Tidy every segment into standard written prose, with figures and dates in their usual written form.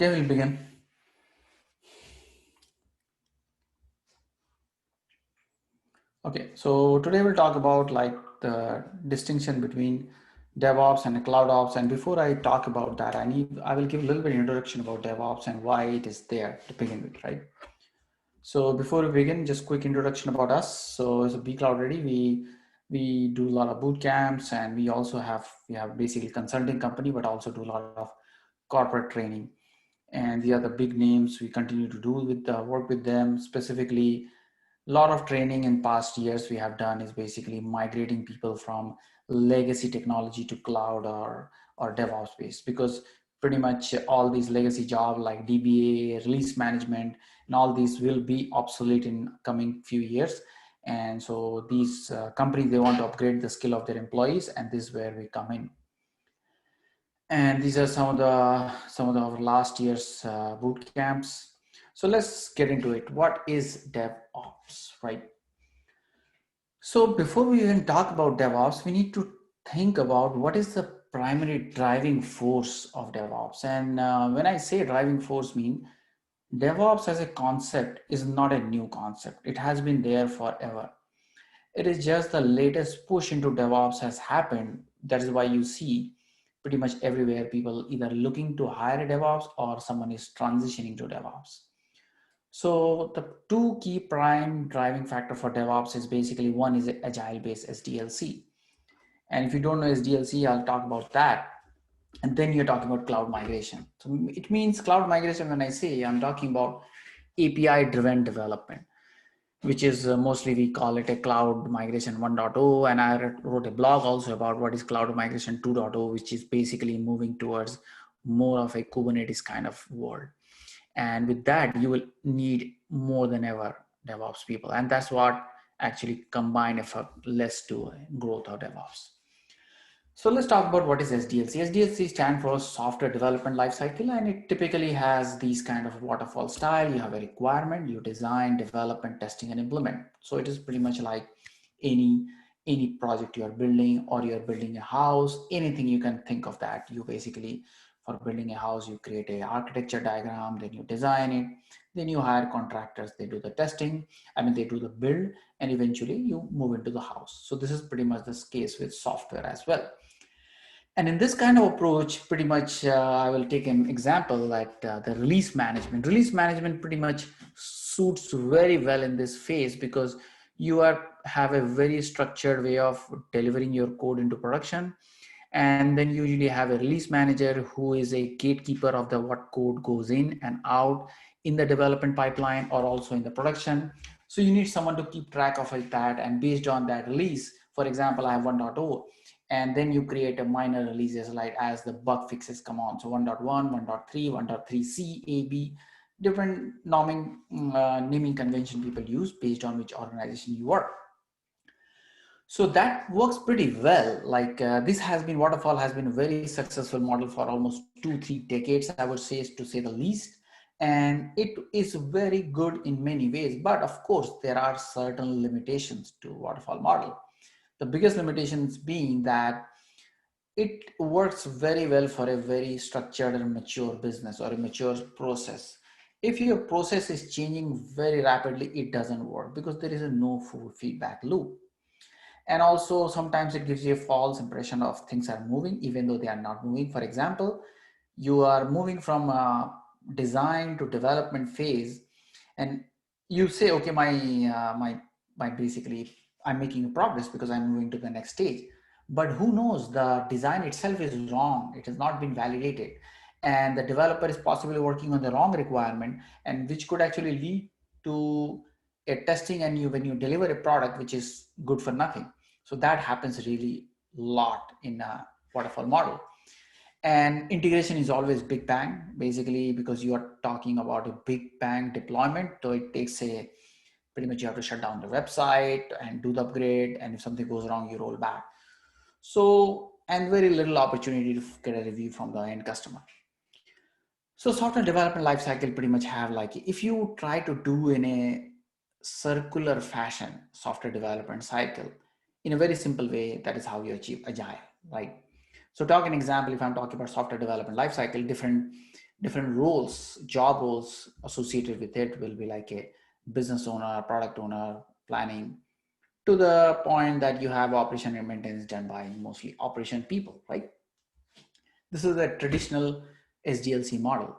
Okay, we'll begin. Okay, so today we'll talk about like the distinction between DevOps and CloudOps. And before I talk about that, I will give a little bit of introduction about DevOps and why it is there to begin with, right? So before we begin, just quick introduction about us. So as a B Cloud Ready, we do a lot of boot camps, and we have basically consulting company, but also do a lot of corporate training. And the other big names we continue to do with work with them. Specifically, a lot of training in past years we have done is basically migrating people from legacy technology to cloud or DevOps based, because pretty much all these legacy jobs like DBA, release management, and all these will be obsolete in coming few years. And so these companies, they want to upgrade the skill of their employees, and this is where we come in. And these are some of our last year's boot camps. So let's get into it. What is DevOps, right? So before we even talk about DevOps, we need to think about what is the primary driving force of DevOps. And when I say driving force, mean DevOps as a concept is not a new concept. It has been there forever. It is just the latest push into DevOps has happened. That is why you see pretty much everywhere people either looking to hire a DevOps or someone is transitioning to DevOps. So the two key prime driving factor for DevOps is basically one is agile based SDLC. And if you don't know SDLC, I'll talk about that. And then you're talking about cloud migration. So it means cloud migration. When I say, I'm talking about API driven development, which is mostly we call it a cloud migration 1.0. And I wrote a blog also about what is cloud migration 2.0, which is basically moving towards more of a Kubernetes kind of world. And with that, you will need more than ever DevOps people. And that's what actually combine effort less to growth of DevOps. So let's talk about what is SDLC. SDLC stands for Software Development Lifecycle, and it typically has these kind of waterfall style. You have a requirement, you design, development, testing, and implement. So it is pretty much like any project you are building, or you're building a house, anything you can think of that. You basically, for building a house, you create a architecture diagram, then you design it, then you hire contractors, they do the testing, they do the build, and eventually you move into the house. So this is pretty much the case with software as well. And in this kind of approach, pretty much, I will take an example that the release management. Release management pretty much suits very well in this phase, because you have a very structured way of delivering your code into production. And then you usually have a release manager who is a gatekeeper of the what code goes in and out in the development pipeline or also in the production. So you need someone to keep track of that. And based on that release, for example, I have 1.0, and then you create a minor releases like as the bug fixes come on. So 1.1, 1.3, 1.3C, A, B, different naming convention people use based on which organization you are. So that works pretty well. Like Waterfall has been a very successful model for almost 2-3 decades, I would say, to say the least. And it is very good in many ways, but of course there are certain limitations to waterfall model. The biggest limitations being that it works very well for a very structured and mature business or a mature process. If your process is changing very rapidly, it doesn't work because there is a no full feedback loop. And also sometimes it gives you a false impression of things are moving even though they are not moving. For example, you are moving from design to development phase, and you say, okay, my basically I'm making progress because I'm moving to the next stage. But who knows, the design itself is wrong. It has not been validated. And the developer is possibly working on the wrong requirement, and which could actually lead to a testing and when you deliver a product which is good for nothing. So that happens really a lot in a waterfall model. And integration is always big bang, basically, because you are talking about a big bang deployment. So it takes pretty much you have to shut down the website and do the upgrade. And if something goes wrong, you roll back. So, and very little opportunity to get a review from the end customer. So software development lifecycle pretty much have like, if you try to do in a circular fashion, software development cycle, in a very simple way, that is how you achieve agile, right? So talk an example, if I'm talking about software development lifecycle, different roles, job roles associated with it will be like a business owner, product owner, planning, to the point that you have operation and maintenance done by mostly operation people, right? This is a traditional SDLC model.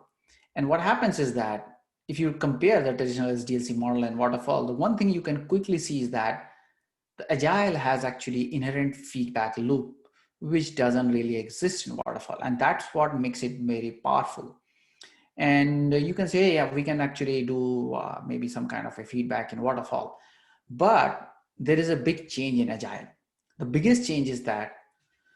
And what happens is that if you compare the traditional SDLC model and waterfall, the one thing you can quickly see is that the agile has actually inherent feedback loop, which doesn't really exist in waterfall. And that's what makes it very powerful. And you can say, yeah, we can actually do maybe some kind of a feedback in waterfall, but there is a big change in agile. The biggest change is that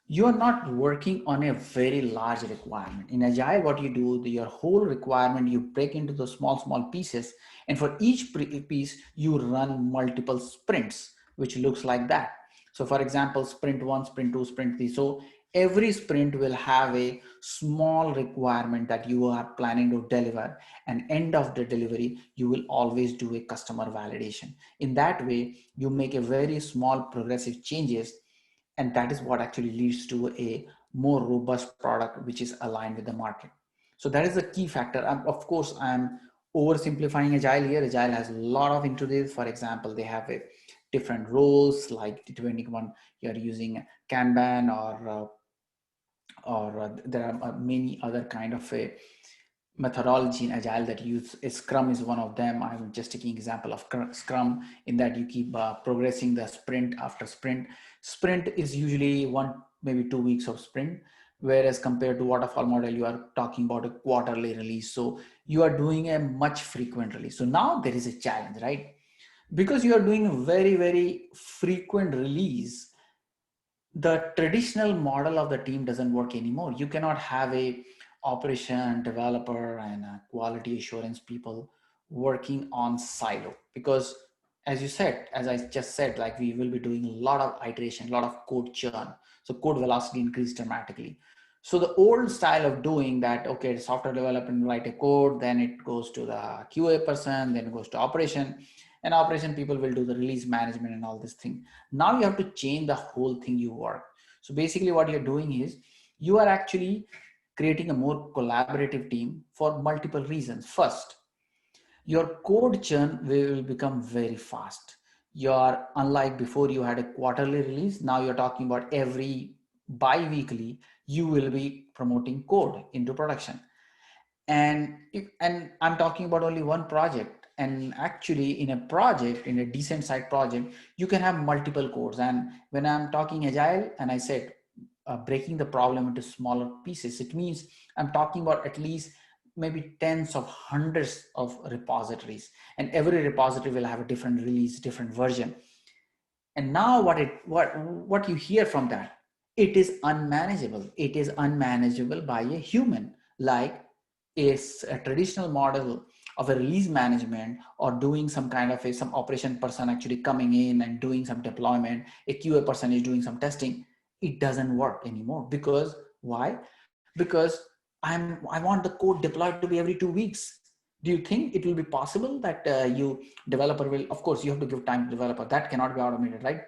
you are not working on a very large requirement. In agile, what you do, your whole requirement you break into the small pieces, and for each piece you run multiple sprints, which looks like that. So for example, sprint 1, sprint 2, sprint 3. So every sprint will have a small requirement that you are planning to deliver, and end of the delivery you will always do a customer validation. In that way you make a very small progressive changes, and that is what actually leads to a more robust product which is aligned with the market. So that is the key factor. Of course, I'm oversimplifying agile here. Agile has a lot of into this. For example, they have a different roles, like depending on you're using Kanban or there are many other kind of a methodology in agile that use scrum is one of them. I'm just taking example of scrum, in that you keep progressing the sprint after sprint is usually 1 maybe 2 weeks of sprint, whereas compared to waterfall model you are talking about a quarterly release, so you are doing a much frequent release. So now there is a challenge, right? Because you are doing a very frequent release, the traditional model of the team doesn't work anymore. You cannot have a operation developer and quality assurance people working on silo, because as you said, as I just said, like we will be doing a lot of iteration, a lot of code churn, so code velocity increased dramatically. So the old style of doing that, okay, software development write a code, then it goes to the QA person, then it goes to operation, and operation people will do the release management and all this thing. Now you have to change the whole thing you work. So basically what you're doing is you are actually creating a more collaborative team for multiple reasons. First, your code churn will become very fast. You're unlike before you had a quarterly release. Now you're talking about every bi-weekly, you will be promoting code into production. And I'm talking about only one project, and actually in a project, in a decent side project, you can have multiple codes. And when I'm talking agile and I said breaking the problem into smaller pieces, it means I'm talking about at least maybe tens of hundreds of repositories, and every repository will have a different release, different version. And now what you hear from that, it is unmanageable. It is unmanageable by a human. Like is a traditional model of a release management, or doing some kind of some operation person actually coming in and doing some deployment, a QA person is doing some testing, it doesn't work anymore. Because why? Because I want the code deployed to be every 2 weeks. Do you think it will be possible that you developer will, of course you have to give time to developer, that cannot be automated, right?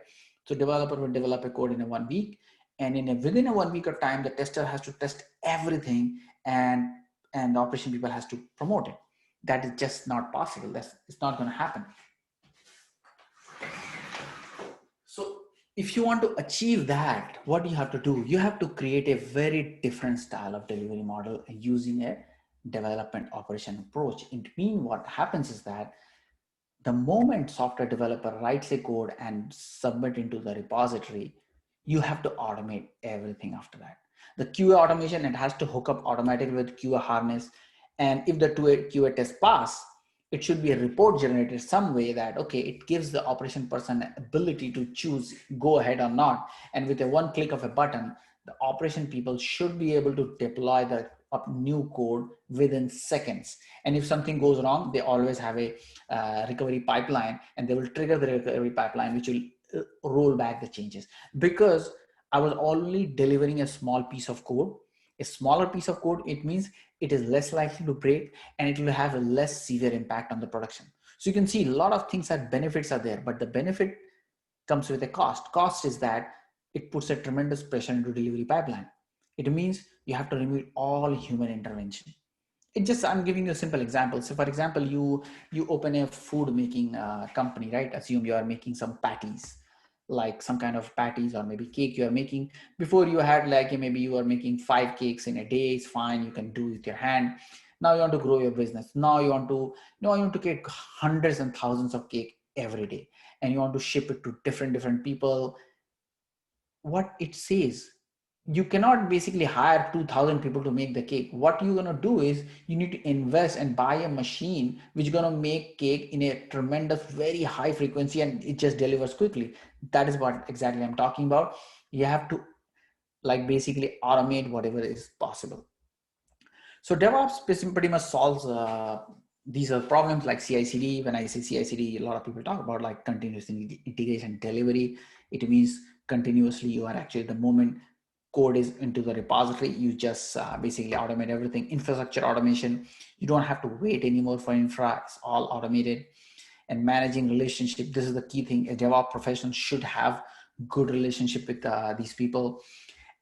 So developer will develop a code in a 1 week, and within a 1 week of time the tester has to test everything, and the operation people has to promote it. That is just not possible. It's not going to happen. So if you want to achieve that, what do you have to do? You have to create a very different style of delivery model using a development operation approach. It means what happens is that the moment software developer writes a code and submit into the repository, you have to automate everything after that. The QA automation, it has to hook up automatically with QA harness. And if the QA test pass, it should be a report generated some way that, okay, it gives the operation person ability to choose go ahead or not. And with a one click of a button, the operation people should be able to deploy the new code within seconds. And if something goes wrong, they always have a recovery pipeline, and they will trigger the recovery pipeline, which will roll back the changes. Because I was only delivering a small piece of code, a smaller piece of code, it means it is less likely to break, and it will have a less severe impact on the production. So you can see a lot of things that benefits are there, but the benefit comes with a cost. Cost is that it puts a tremendous pressure into delivery pipeline. It means you have to remove all human intervention. I'm giving you a simple example. So for example, you open a food making company, right? Assume you are making some patties, like some kind of patties or maybe cake you are making. Before you had like maybe you are making 5 cakes in a day. It's fine, you can do it with your hand. Now you want to grow your business. You want to get hundreds and thousands of cake every day, and you want to ship it to different people. What it says, you cannot basically hire 2000 people to make the cake. What you're going to do is you need to invest and buy a machine which is going to make cake in a tremendous very high frequency, and it just delivers quickly. That is what exactly I'm talking about. You have to like basically automate whatever is possible. So DevOps pretty much solves these are problems like CI/CD. When I say CI/CD, a lot of people talk about like continuous integration delivery. It means continuously you are actually the moment code is into the repository, you just basically automate everything. Infrastructure automation, you don't have to wait anymore for infra, it's all automated. And managing relationship, this is the key thing. A DevOps professional should have good relationship with these people.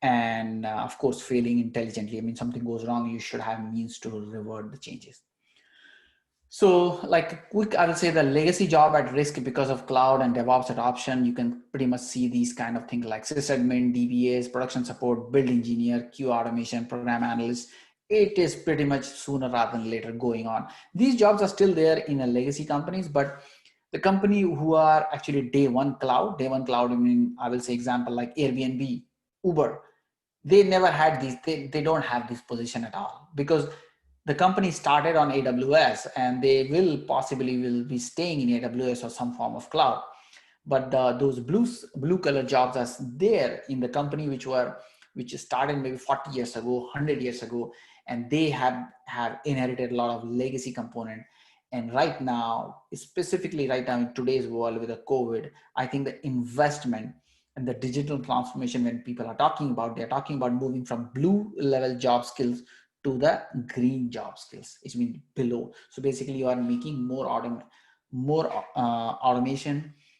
And of course, failing intelligently. I mean, something goes wrong, you should have means to revert the changes. So like a quick, I will say the legacy job at risk because of cloud and DevOps adoption. You can pretty much see these kind of things like sysadmin, DBAs, production support, build engineer, Q automation, program analyst. It is pretty much sooner rather than later going on. These jobs are still there in a legacy companies, but the company who are actually day one cloud, I mean, I will say example like Airbnb, Uber, they never had these, they don't have this position at all, because the company started on AWS and they will possibly will be staying in AWS or some form of cloud. But those blue color jobs are there in the company which started maybe 40 years ago, 100 years ago, and they have inherited a lot of legacy component. And right now, specifically right now in today's world with the COVID, I think the investment and the digital transformation, when people are talking about, they're talking about moving from blue level job skills to the green job skills. It's mean below. So basically you are making more automation,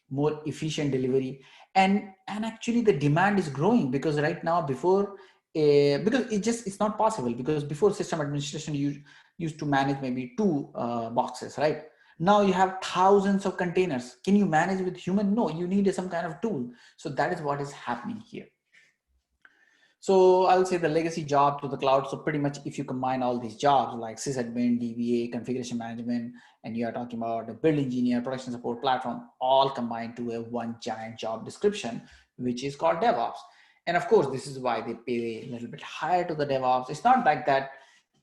more efficient delivery. And actually the demand is growing, because right now because it's not possible, because before system administration you used to manage maybe two boxes, right? Now you have thousands of containers. Can you manage with human? No, you need some kind of tool. So that is what is happening here. So I'll say the legacy job to the cloud. So pretty much if you combine all these jobs like sysadmin, DBA, configuration management, and you are talking about the build engineer, production support, platform, all combined to a one giant job description, which is called DevOps. And of course, this is why they pay a little bit higher to the DevOps. It's not like that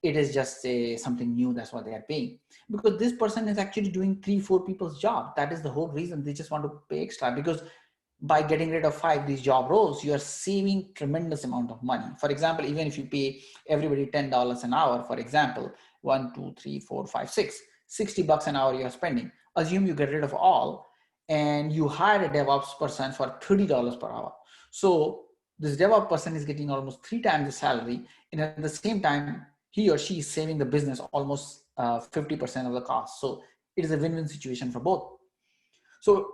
it is just something new, that's what they are paying. Because this person is actually doing 3-4 people's job. That is the whole reason they just want to pay extra, because by getting rid of 5 these job roles, you are saving tremendous amount of money. For example, even if you pay everybody $10 an hour, for example, 1, 2, 3, 4, 5, 6, $60 an hour you are spending. Assume you get rid of all and you hire a DevOps person for $30 per hour. So this DevOps person is getting almost 3 times the salary, and at the same time, he or she is saving the business almost 50% of the cost. So it is a win-win situation for both. So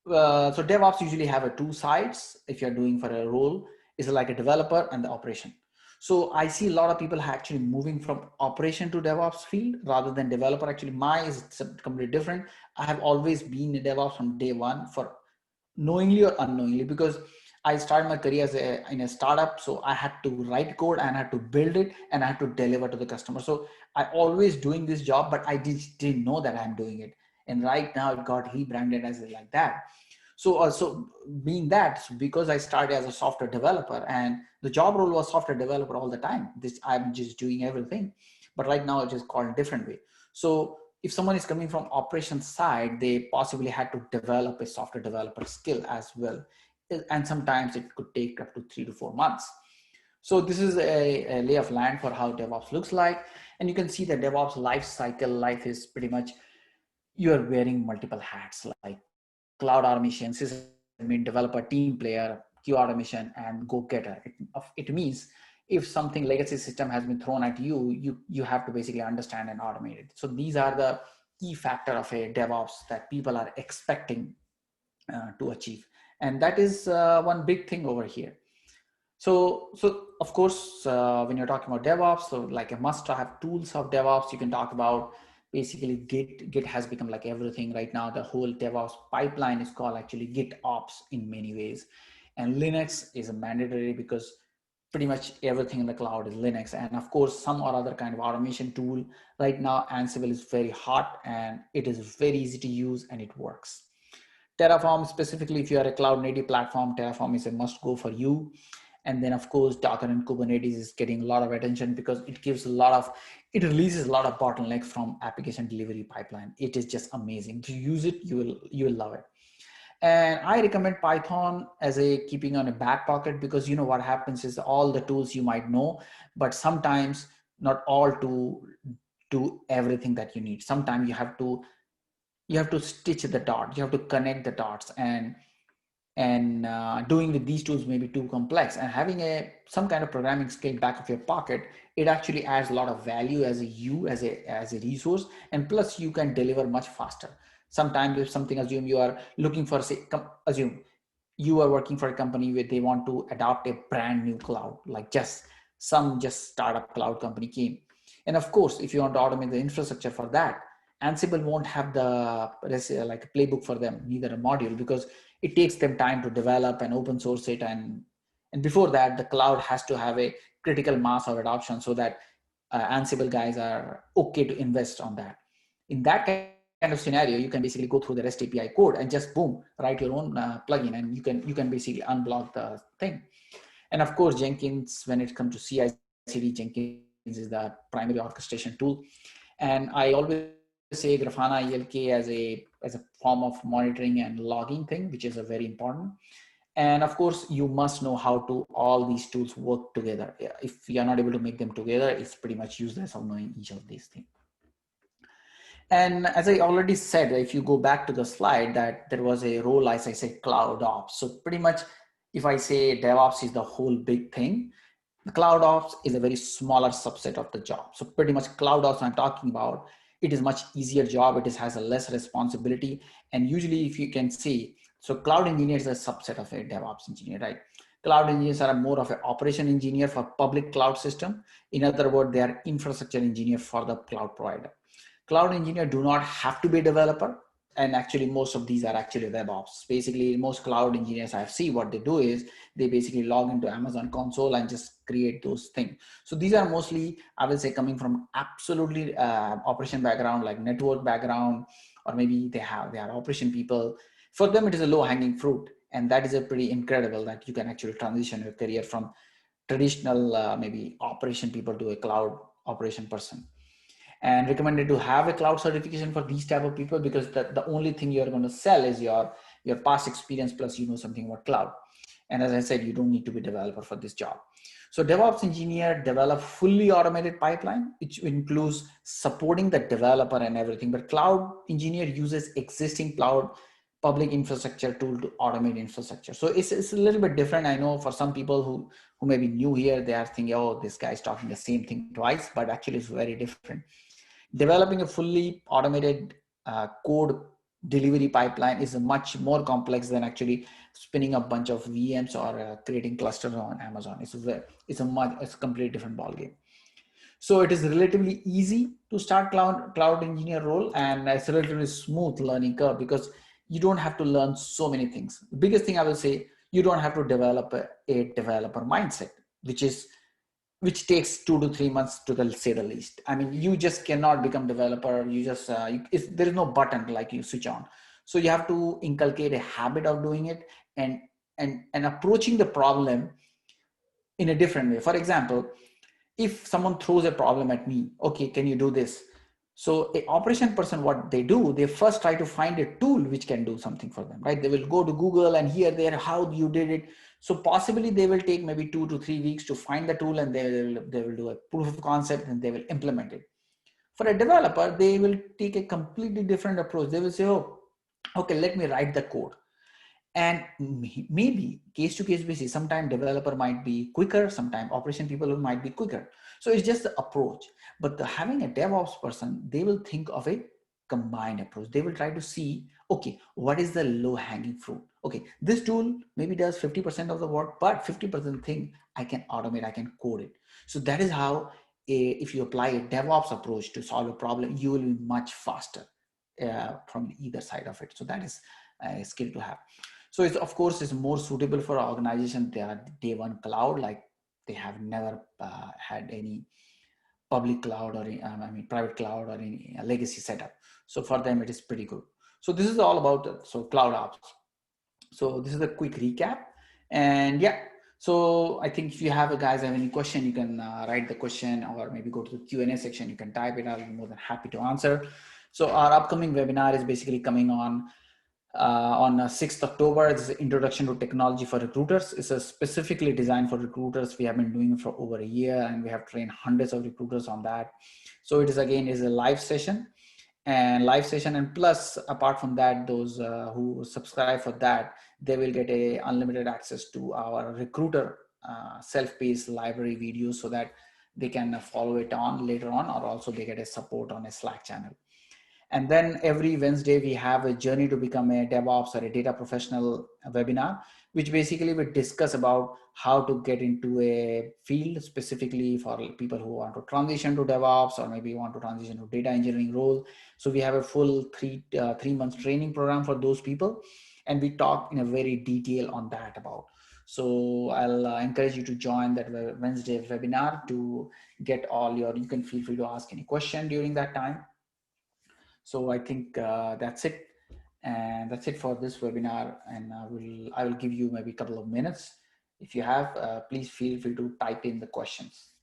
DevOps usually have two sides. If you're doing for a role, is like a developer and the operation. So I see a lot of people actually moving from operation to DevOps field rather than developer. Actually, mine is completely different. I have always been a DevOps from day one, for knowingly or unknowingly, because I started my career in a startup. So I had to write code and I had to build it and I had to deliver to the customer. So I always doing this job, but I didn't know that I'm doing it. And right now it got rebranded as like that. So also being that, because I started as a software developer and the job role was software developer all the time, I'm just doing everything. But right now it's just called a different way. So if someone is coming from operations side, they possibly had to develop a software developer skill as well. And sometimes it could take up to 3 to 4 months. So this is a lay of land for how DevOps looks like. And you can see the DevOps life is pretty much, you are wearing multiple hats like cloud automation, sysadmin, developer, team player, Q automation, and go-getter. It means if something legacy system has been thrown at you have to basically understand and automate it. So these are the key factor of a DevOps that people are expecting to achieve. And that is one big thing over here. So of course, when you're talking about DevOps, so like a must-have tools of DevOps, you can talk about basically Git. Git has become like everything right now. The whole DevOps pipeline is called actually GitOps in many ways. And Linux is a mandatory because pretty much everything in the cloud is Linux. And of course, some or other kind of automation tool. Right now, Ansible is very hot and it is very easy to use and it works. Terraform, specifically if you are a cloud native platform, Terraform is a must go for you. And then of course, Docker and Kubernetes is getting a lot of attention because it gives a lot of, it releases a lot of bottlenecks from application delivery pipeline. It is just amazing. To use it, you will love it. And I recommend Python as a keeping on a back pocket, because you know what happens is all the tools you might know, but sometimes not all to do everything that you need. Sometimes you have to stitch the dot, you have to connect the dots, and doing with these tools may be too complex, and having some kind of programming skill back of your pocket, it actually adds a lot of value as a resource, and plus you can deliver much faster. Sometimes if something, assume you are looking for, say, assume you are working for a company where they want to adopt a brand new cloud, like just startup cloud company came. And of course, if you want to automate the infrastructure for that, Ansible won't have the like playbook for them, neither a module, because it takes them time to develop and open source it. And before that, the cloud has to have a critical mass of adoption so that Ansible guys are okay to invest on that. In that kind of scenario, you can basically go through the REST API code and just boom, write your own plugin, and you can basically unblock the thing. And of course, Jenkins, when it comes to CI/CD, Jenkins is the primary orchestration tool. And I always say Grafana ELK as a form of monitoring and logging thing, which is a very important. And of course, you must know how to all these tools work together. If you're not able to make them together, it's pretty much useless of knowing each of these things. And as I already said, if you go back to the slide, that there was a role, as I said, CloudOps. So pretty much, if I say DevOps is the whole big thing, the CloudOps is a very smaller subset of the job. So pretty much CloudOps I'm talking about, it is much easier job. It has a less responsibility. And usually if you can see, so cloud engineer is a subset of a DevOps engineer, right? Cloud engineers are more of an operation engineer for public cloud system. In other words, they are infrastructure engineer for the cloud provider. Cloud engineer do not have to be a developer. And actually most of these are actually DevOps. Basically, most cloud engineers I've seen, what they do is they basically log into Amazon console and just create those things. So these are mostly, I will say, coming from absolutely operation background, like network background, or maybe they are operation people. For them, it is a low hanging fruit. And that is a pretty incredible that you can actually transition your career from traditional maybe operation people to a cloud operation person. And recommended to have a cloud certification for these type of people, because the only thing you're going to sell is your past experience plus you know something about cloud. And as I said, you don't need to be a developer for this job. So DevOps engineer develop fully automated pipeline, which includes supporting the developer and everything. But cloud engineer uses existing cloud public infrastructure tool to automate infrastructure. So it's a little bit different. I know for some people who may be new here, they are thinking, oh, this guy's talking the same thing twice, but actually it's very different. Developing a fully automated code delivery pipeline is much more complex than actually spinning a bunch of VMs or creating clusters on Amazon. It's a completely different ballgame. So it is relatively easy to start cloud engineer role, and it's a relatively smooth learning curve because you don't have to learn so many things. The biggest thing I will say, you don't have to develop a developer mindset, which takes 2 to 3 months to say the least. I mean, you just cannot become developer. You just, there is no button like you switch on. So you have to inculcate a habit of doing it and approaching the problem in a different way. For example, if someone throws a problem at me, okay, can you do this? So a operation person, what they do, they first try to find a tool which can do something for them, right? They will go to Google and here, there, how you did it. So possibly they will take maybe 2 to 3 weeks to find the tool, and they will do a proof of concept and they will implement it. For a developer, they will take a completely different approach. They will say, oh, okay, let me write the code. And maybe case to case basis, sometimes developer might be quicker, sometimes operation people might be quicker. So it's just the approach. But having a DevOps person, they will think of it combined approach. They will try to see, okay, what is the low hanging fruit? Okay, this tool maybe does 50% of the work, but 50% thing I can automate, I can code it. So that is how if you apply a DevOps approach to solve a problem, you will be much faster from either side of it. So that is a skill to have. So it's, of course, is more suitable for organizations. They are day one cloud, like they have never had any public cloud or private cloud or any legacy setup. So for them, it is pretty good. So this is all about so CloudOps. So this is a quick recap, and yeah. So I think if you have guys have any question, you can write the question or maybe go to the Q&A section. You can type it. I'll be more than happy to answer. So our upcoming webinar is basically coming on 6th October. It's Introduction to Technology for Recruiters. It's specifically designed for recruiters. We have been doing it for over a year, and we have trained hundreds of recruiters on that. So it is a live session, and plus apart from that, those who subscribe for that, they will get a unlimited access to our recruiter self-paced library videos, so that they can follow it on later on, or also they get a support on a Slack channel. And then every Wednesday, we have a journey to become a DevOps or a data professional webinar, which basically we discuss about how to get into a field specifically for people who want to transition to DevOps or maybe want to transition to data engineering role. So we have a full three months training program for those people. And we talk in a very detail on that about. So I'll encourage you to join that Wednesday webinar to get all you can feel free to ask any question during that time. So I think that's it. And that's it for this webinar. And I will give you maybe a couple of minutes. If you have, please feel free to type in the questions.